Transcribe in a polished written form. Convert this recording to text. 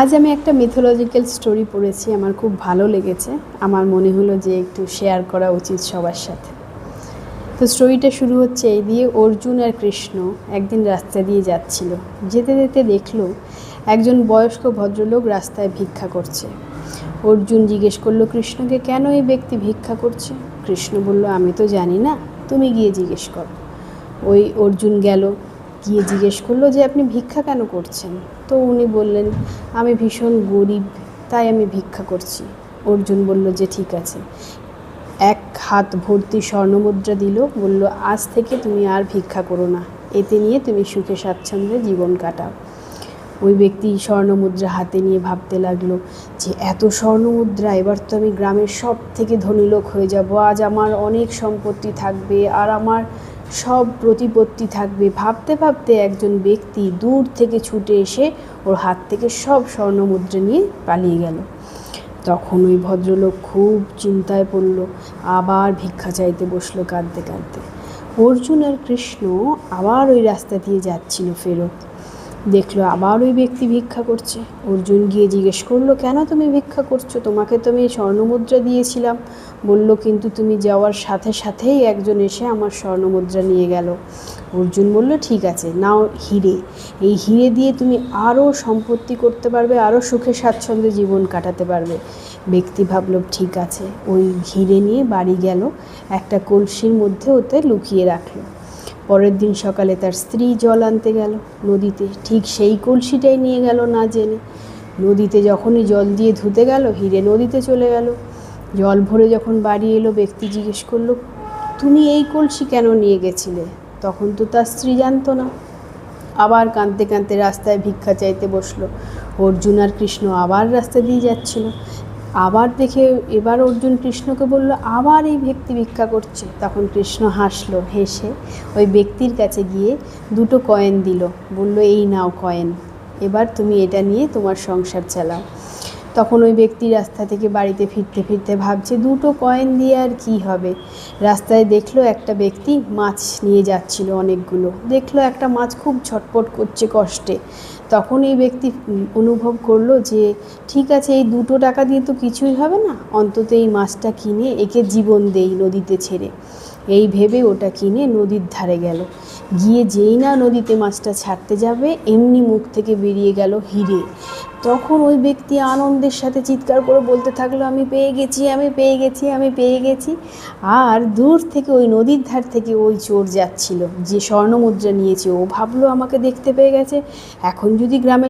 আজ আমি একটা মিথোলজিক্যাল স্টোরি পড়েছি, আমার খুব ভালো লেগেছে। আমার মনে হলো যে একটু শেয়ার করা উচিত সবার সাথে। তো স্টোরিটা শুরু হচ্ছে এই দিয়ে, অর্জুন আর কৃষ্ণ একদিন রাস্তা দিয়ে যাচ্ছিল। যেতে যেতে দেখলো একজন বয়স্ক ভদ্রলোক রাস্তায় ভিক্ষা করছে। অর্জুন জিজ্ঞেস করলো কৃষ্ণকে, কেন এই ব্যক্তি ভিক্ষা করছে? কৃষ্ণ বলল, আমি তো জানি না, তুমি গিয়ে জিজ্ঞেস করো। ওই অর্জুন গেল, গিয়ে জিজ্ঞেস করলো যে আপনি ভিক্ষা কেন করছেন? তো উনি বললেন, আমি ভীষণ গরিব, তাই আমি ভিক্ষা করছি। অর্জুন বলল যে ঠিক আছে, এক হাত ভর্তি স্বর্ণমুদ্রা দিল, বলল আজ থেকে তুমি আর ভিক্ষা করো না, এতে নিয়ে তুমি সুখে স্বাচ্ছন্দ্যে জীবন কাটাও। ওই ব্যক্তি স্বর্ণমুদ্রা হাতে নিয়ে ভাবতে লাগলো যে এত স্বর্ণমুদ্রা, এবার তো আমি গ্রামের সব থেকে ধনী লোক হয়ে যাব, আজ আমার অনেক সম্পত্তি থাকবে আর আমার সব প্রতিপত্তি থাকবে। ভাবতে ভাবতে একজন ব্যক্তি দূর থেকে ছুটে এসে ওর হাত থেকে সব স্বর্ণমুদ্রা নিয়ে পালিয়ে গেল। তখন ওই ভদ্রলোক খুব চিন্তায় পড়ল, আবার ভিক্ষা চাইতে বসলো কাঁদতে কাঁদতে। অর্জুন আর কৃষ্ণ আবার ওই রাস্তা দিয়ে যাচ্ছিল ফেরত, দেখলো আবার ওই ব্যক্তি ভিক্ষা করছে। অর্জুন গিয়ে জিজ্ঞেস করলো, কেন তুমি ভিক্ষা করছো? তোমাকে তো আমি স্বর্ণমুদ্রা দিয়েছিলাম। বলল, কিন্তু তুমি যাওয়ার সাথে সাথেই একজন এসে আমার স্বর্ণমুদ্রা নিয়ে গেল। অর্জুন বলল, ঠিক আছে, নাও হিরে, এই হিরে দিয়ে তুমি আরও সম্পত্তি করতে পারবে, আরও সুখে স্বাচ্ছন্দ্যে জীবন কাটাতে পারবে। ব্যক্তি ভাবল ঠিক আছে, ওই হিরে নিয়ে বাড়ি গেল, একটা কলসির মধ্যে ওতে লুকিয়ে রাখলো। পরের দিন সকালে তার স্ত্রী জল আনতে গেল নদীতে, ঠিক সেই কলসিটাই নিয়ে গেল না জেনে। নদীতে যখনই জল দিয়ে ধুতে গেল, হিরে নদীতে চলে গেল। জল ভরে যখন বাড়ি এলো, ব্যক্তি জিজ্ঞেস করলো, তুমি এই কলসি কেন নিয়ে গেছিলে? তখন তো তার স্ত্রী জানতো না। আবার কাঁদতে কাঁদতে রাস্তায় ভিক্ষা চাইতে বসলো। অর্জুন আর কৃষ্ণ আবার রাস্তা দিয়ে যাচ্ছিল। আবার দেখে এবার অর্জুন কৃষ্ণকে বলল, আবার এই ব্যক্তি ভিক্ষা করছে। তখন কৃষ্ণ হাসলো, হেসে ওই ব্যক্তির কাছে গিয়ে দুটো কয়েন দিল, বলল, এই নাও কয়েন, এবার তুমি এটা নিয়ে তোমার সংসার চালাও। তখন ওই ব্যক্তি রাস্তা থেকে বাড়িতে ফিরতে ফিরতে ভাবছে, দুটো কয়েন দিয়ে আর কি হবে। রাস্তায় দেখলো একটা ব্যক্তি মাছ নিয়ে যাচ্ছিল অনেকগুলো, দেখলো একটা মাছ খুব ছটপট করছে কষ্টে। তখন এই ব্যক্তি অনুভব করলো যে ঠিক আছে, এই 2 টাকা দিয়ে তো কিছুই হবে না, অন্তত এই মাছটা কিনে একে জীবন দেই নদীতে ছেড়ে। এই ভেবে ওটা কিনে নদীর ধারে গেল। গিয়ে যেই না নদীতে মাছটা ছাড়তে যাবে, এমনি মুখ থেকে বেরিয়ে গেল হিরে। তখন ওই ব্যক্তি আনন্দের সাথে চিৎকার করে বলতে থাকলো, আমি পেয়ে গেছি, আমি পেয়ে গেছি, আমি পেয়ে গেছি। আর দূর থেকে ওই নদীর ধার থেকে ওই চোর যাচ্ছিল যে স্বর্ণমুদ্রা নিয়েছে, ও ভাবলো আমাকে দেখতে পেয়ে গেছে, এখন যদি গ্রামে